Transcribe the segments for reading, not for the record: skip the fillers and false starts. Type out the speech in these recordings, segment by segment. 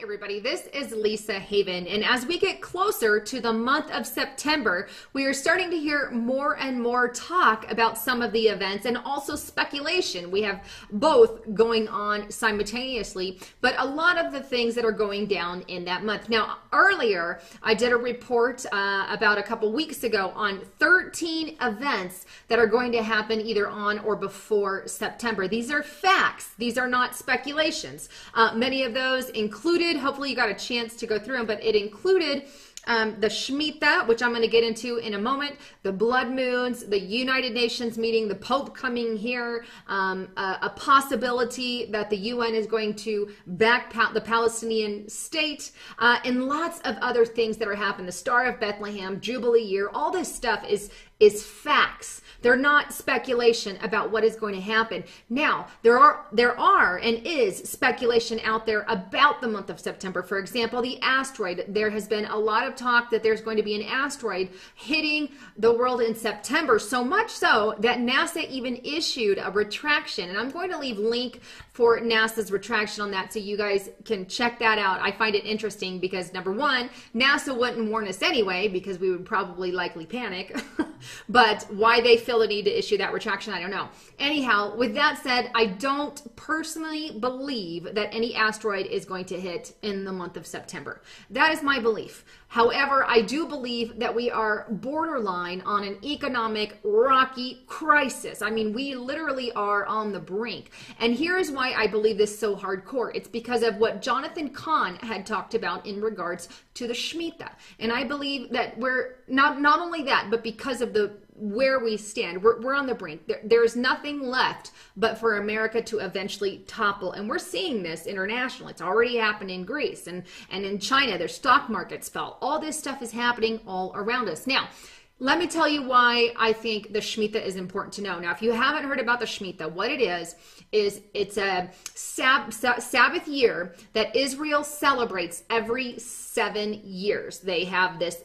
everybody, this is Lisa Haven, and as we get closer to the month of September, we are starting to hear more and more talk about some of the events and also speculation. We have both going on simultaneously, but a lot of the things that are going down in that month. Now, earlier, I did a report about a couple weeks ago on 13 events that are going to happen either on or before September. These are facts. These are not speculations. Many of those included, hopefully you got a chance to go through them, but it included the Shemitah, which I'm going to get into in a moment, the blood moons, the United Nations meeting, the Pope coming here, a possibility that the UN is going to back the Palestinian state, and lots of other things that are happening. The Star of Bethlehem, Jubilee year, all this stuff is facts. They're not speculation about what is going to happen. Now, there are and is speculation out there about the month of September. For example, the asteroid. There has been a lot of talk that there's going to be an asteroid hitting the world in September, so much so that NASA even issued a retraction. And I'm going to leave link for NASA's retraction on that so you guys can check that out. I find it interesting because, number one, NASA wouldn't warn us anyway because we would probably likely panic. But why they feel the need to issue that retraction, I don't know. Anyhow, with that said, I don't personally believe that any asteroid is going to hit in the month of September. That is my belief. However, I do believe that we are borderline on an economic rocky crisis. I mean, we literally are on the brink. And here's why I believe this so hardcore. It's because of what Jonathan Cahn had talked about in regards to the Shemitah. And I believe that we're not only that, but because of where we stand, we're on the brink. There's nothing left but for America to eventually topple. And we're seeing this internationally. It's already happened in Greece and in China. Their stock markets fell. All this stuff is happening all around us. Now, let me tell you why I think the Shemitah is important to know. Now, if you haven't heard about the Shemitah, what it is it's a Sabbath year that Israel celebrates every 7 years. They have this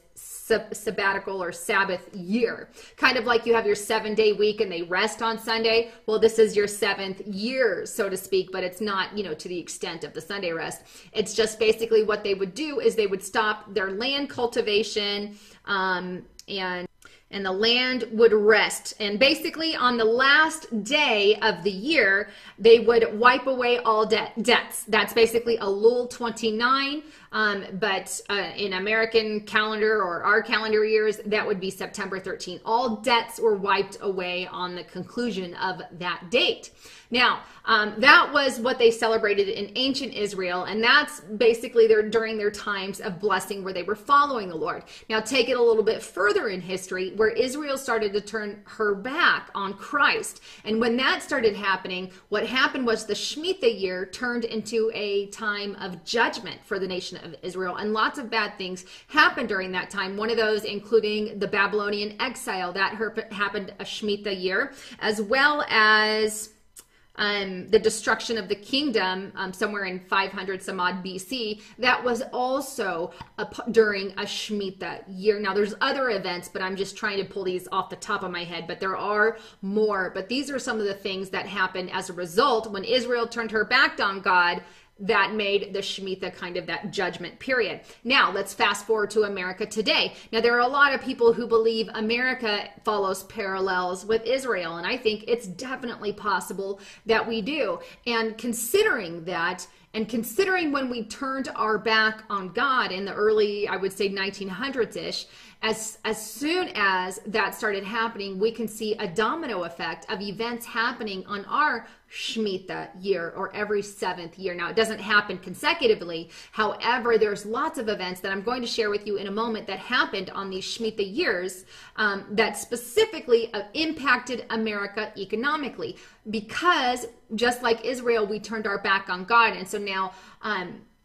sabbatical or Sabbath year, kind of like you have your 7-day week and they rest on Sunday. Well, this is your 7th year, so to speak, but it's not, to the extent of the Sunday rest. It's just basically what they would do is they would stop their land cultivation, and the land would rest. And basically on the last day of the year, they would wipe away all debts. That's basically a Elul 29. But in American calendar or our calendar years, that would be September 13. All debts were wiped away on the conclusion of that date. Now, that was what they celebrated in ancient Israel, and that's basically during their times of blessing where they were following the Lord. Now, take it a little bit further in history, where Israel started to turn her back on Christ. And when that started happening, what happened was the Shemitah year turned into a time of judgment for the nation of Israel, and lots of bad things happened during that time. One of those including the Babylonian exile that happened a Shemitah year, as well as the destruction of the kingdom somewhere in 500 some odd BC. That was also during a Shemitah year. Now, there's other events, but I'm just trying to pull these off the top of my head, but there are more. But these are some of the things that happened as a result when Israel turned her back on God. That made the Shemitah kind of that judgment period. Now, let's fast forward to America today. Now, there are a lot of people who believe America follows parallels with Israel, and I think it's definitely possible that we do. And considering that, and considering when we turned our back on God in the early, I would say 1900s-ish, as soon as that started happening, we can see a domino effect of events happening on our Shemitah year or every 7th year. Now, it doesn't happen consecutively. However, there's lots of events that I'm going to share with you in a moment that happened on these Shemitah years that specifically impacted America economically, because just like Israel, we turned our back on God. And so now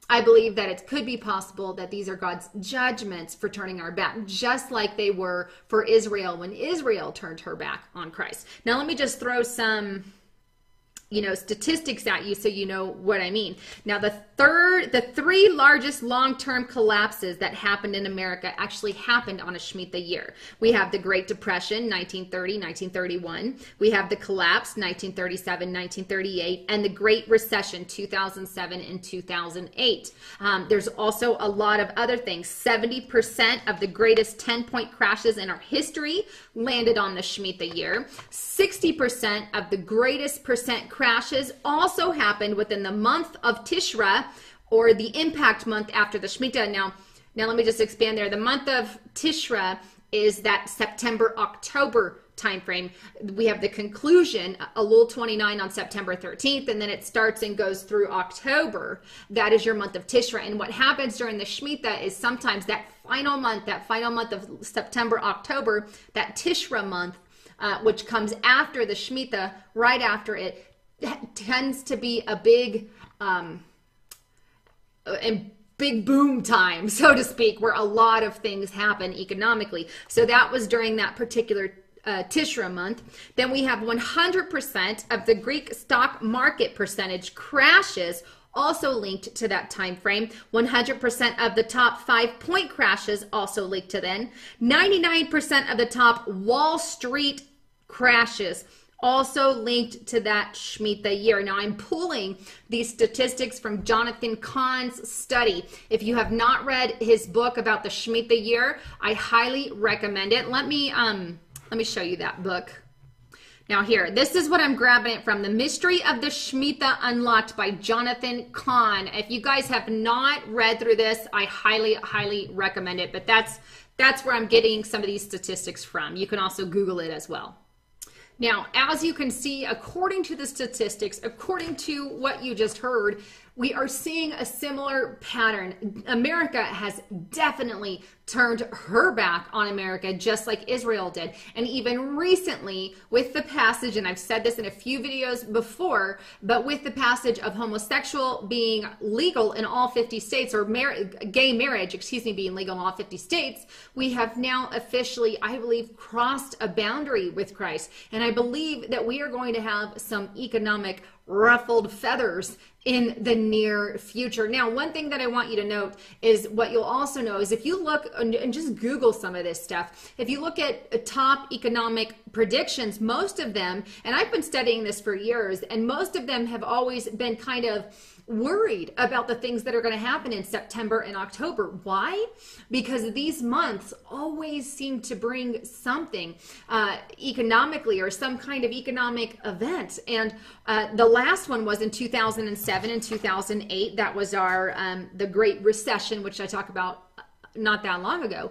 I believe that it could be possible that these are God's judgments for turning our back, just like they were for Israel when Israel turned her back on Christ. Now, let me just throw some statistics at you so you know what I mean. Now, the three largest long-term collapses that happened in America actually happened on a Shemitah year. We have the Great Depression, 1930, 1931. We have the collapse, 1937, 1938, and the Great Recession, 2007 and 2008. There's also a lot of other things. 70% of the greatest 10-point crashes in our history landed on the Shemitah year. 60% of the greatest percent crashes also happened within the month of Tishra, or the impact month after the Shemitah. Now let me just expand there. The month of Tishra is that September-October timeframe. We have the conclusion, Elul 29 on September 13th, and then it starts and goes through October. That is your month of Tishra. And what happens during the Shemitah is sometimes that final month of September, October, that Tishra month, which comes after the Shemitah, right after it, tends to be a big boom time, so to speak, where a lot of things happen economically. So that was during that particular Tishra month. Then we have 100% of the Greek stock market percentage crashes also linked to that time frame. 100% of the top 5-point crashes also linked to then. 99% of the top Wall Street crashes also linked to that Shemitah year. Now, I'm pulling these statistics from Jonathan Cahn's study. If you have not read his book about the Shemitah year, I highly recommend it. Let me show you that book. Now here, this is what I'm grabbing it from. The Mystery of the Shemitah Unlocked by Jonathan Cahn. If you guys have not read through this, I highly, highly recommend it. But that's where I'm getting some of these statistics from. You can also Google it as well. Now, as you can see, according to the statistics, according to what you just heard, we are seeing a similar pattern. America has definitely turned her back on America, just like Israel did. And even recently, with the passage, and I've said this in a few videos before, but with the passage of homosexual being legal in all 50 states, or gay marriage, being legal in all 50 states, we have now officially, I believe, crossed a boundary with Christ. And I believe that we are going to have some economic ruffled feathers in the near future. Now, one thing that I want you to note is what you'll also know is if you look and just Google some of this stuff, if you look at top economic predictions, most of them, and I've been studying this for years, and most of them have always been kind of worried about the things that are going to happen in September and October. Why? Because these months always seem to bring something economically, or some kind of economic event. And the last one was in 2007 and 2008. That was our the Great Recession, which I talk about not that long ago,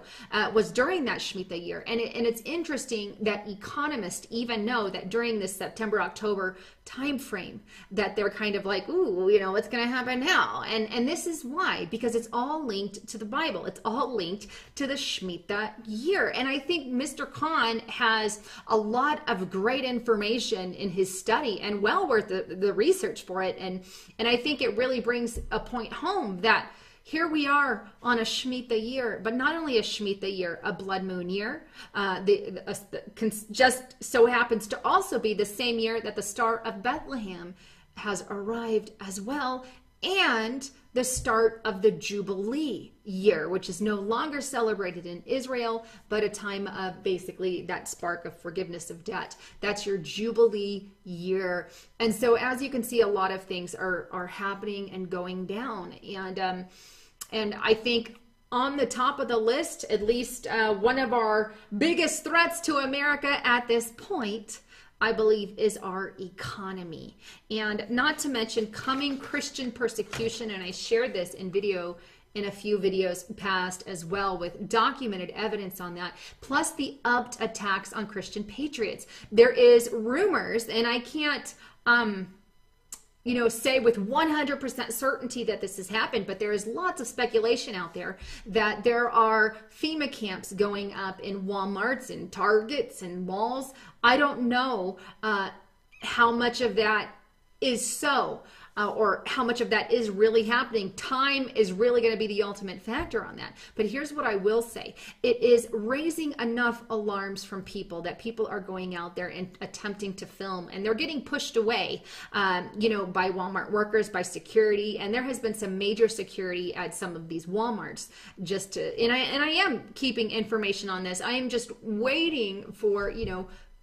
was during that Shemitah year. And it's interesting that economists even know that during this September-October time frame that they're kind of like, ooh, what's going to happen now? And this is why, because it's all linked to the Bible. It's all linked to the Shemitah year. And I think Mr. Cahn has a lot of great information in his study, and well worth the research for it. And I think it really brings a point home that here we are on a Shemitah year, but not only a Shemitah year, a blood moon year. Just so happens to also be the same year that the Star of Bethlehem has arrived as well, and the start of the Jubilee year, which is no longer celebrated in Israel, but a time of basically that spark of forgiveness of debt. That's your Jubilee year. And so as you can see, a lot of things are happening and going down. And I think on the top of the list, at least one of our biggest threats to America at this point, I believe, is our economy. And not to mention coming Christian persecution, and I shared this in a few videos past as well, with documented evidence on that, plus the upped attacks on Christian patriots. There is rumors, and I can't say with 100% certainty that this has happened, but there is lots of speculation out there that there are FEMA camps going up in Walmarts and Targets and malls. I don't know how much of that is so. or how much of that is really happening. Time is really going to be the ultimate factor on that. But here's what I will say. It is raising enough alarms from people that people are going out there and attempting to film, and they're getting pushed away, by Walmart workers, by security. And there has been some major security at some of these Walmarts and I am keeping information on this. I am just waiting for,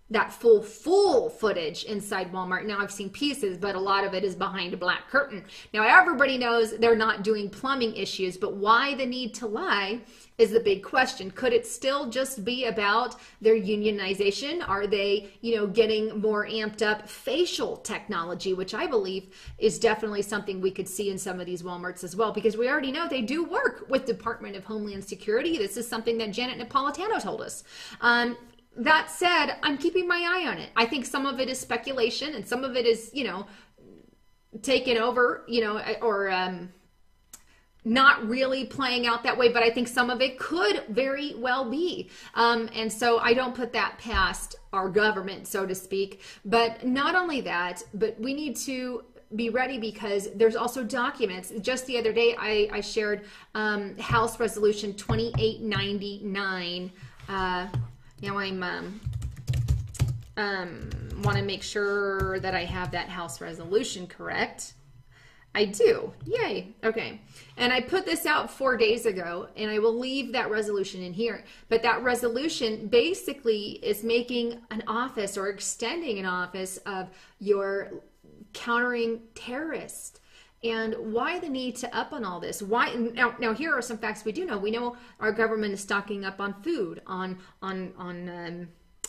that full footage inside Walmart. Now I've seen pieces, but a lot of it is behind a black curtain. Now everybody knows they're not doing plumbing issues, but why the need to lie is the big question. Could it still just be about their unionization? Are they, getting more amped up facial technology, which I believe is definitely something we could see in some of these Walmarts as well, because we already know they do work with Department of Homeland Security. This is something that Janet Napolitano told us. That said, I'm keeping my eye on it. I think some of it is speculation and some of it is, taken over, or not really playing out that way. But I think some of it could very well be. And so I don't put that past our government, so to speak. But not only that, but we need to be ready, because there's also documents. Just the other day, I shared House Resolution 2899. Now want to make sure that I have that House resolution correct. I do. Yay. Okay. And I put this out 4 days ago, and I will leave that resolution in here. But that resolution basically is making an office, or extending an office, of your countering terrorists. And why the need to up on all this? Why now? Here are some facts we do know. We know our government is stocking up on food, on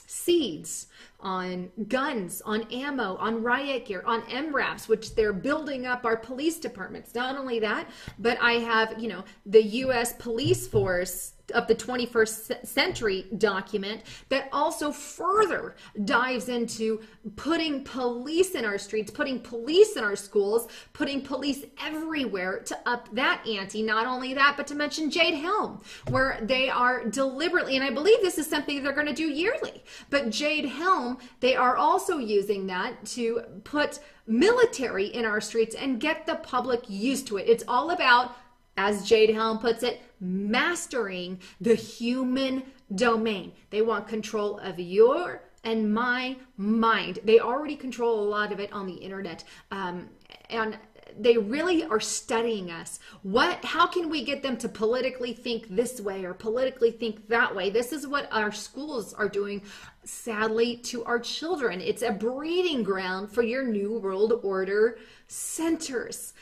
seeds, on guns, on ammo, on riot gear, on MRAPs, which they're building up our police departments. Not only that, but I have, the U.S. police force of the 21st century document that also further dives into putting police in our streets, putting police in our schools, putting police everywhere to up that ante. Not only that, but to mention Jade Helm, where they are deliberately, and I believe this is something they're going to do yearly, but Jade Helm, they are also using that to put military in our streets and get the public used to it. It's all about, as Jade Helm puts it, mastering the human domain. They want control of your and my mind. They already control a lot of it on the internet. And they really are studying us. How can we get them to politically think this way or politically think that way? This is what our schools are doing, sadly, to our children. It's a breeding ground for your New World Order centers.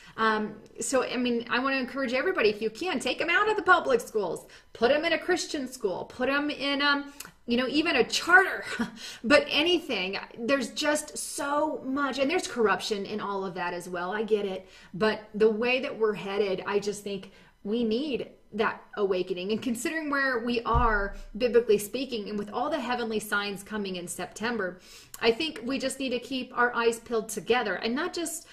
So, I want to encourage everybody, if you can, take them out of the public schools, put them in a Christian school, put them in, even a charter, but anything. There's just so much, and there's corruption in all of that as well. I get it. But the way that we're headed, I just think we need that awakening. And considering where we are, biblically speaking, and with all the heavenly signs coming in September, I think we just need to keep our eyes peeled together, and not just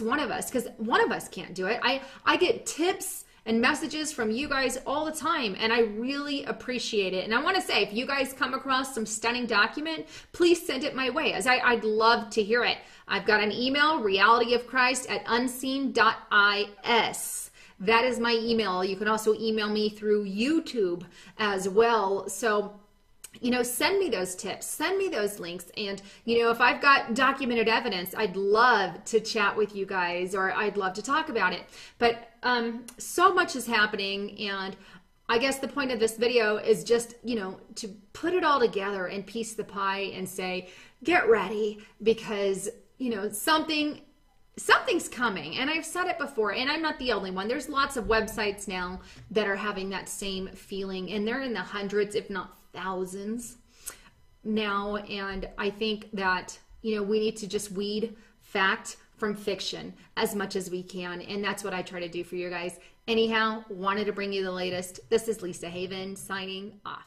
one of us, because one of us can't do it. I get tips and messages from you guys all the time, and I really appreciate it. And I want to say, if you guys come across some stunning document, please send it my way, as I'd love to hear it. I've got an email, realityofchrist@unseen.is. That is my email. You can also email me through YouTube as well. So, send me those tips, send me those links. And, if I've got documented evidence, I'd love to chat with you guys, or I'd love to talk about it. But so much is happening. And I guess the point of this video is just, to put it all together and piece the pie and say, get ready, because, something's coming. And I've said it before, and I'm not the only one. There's lots of websites now that are having that same feeling, and they're in the hundreds, if not thousands now. And I think that, we need to just weed fact from fiction as much as we can. And that's what I try to do for you guys. Anyhow, wanted to bring you the latest. This is Lisa Haven signing off.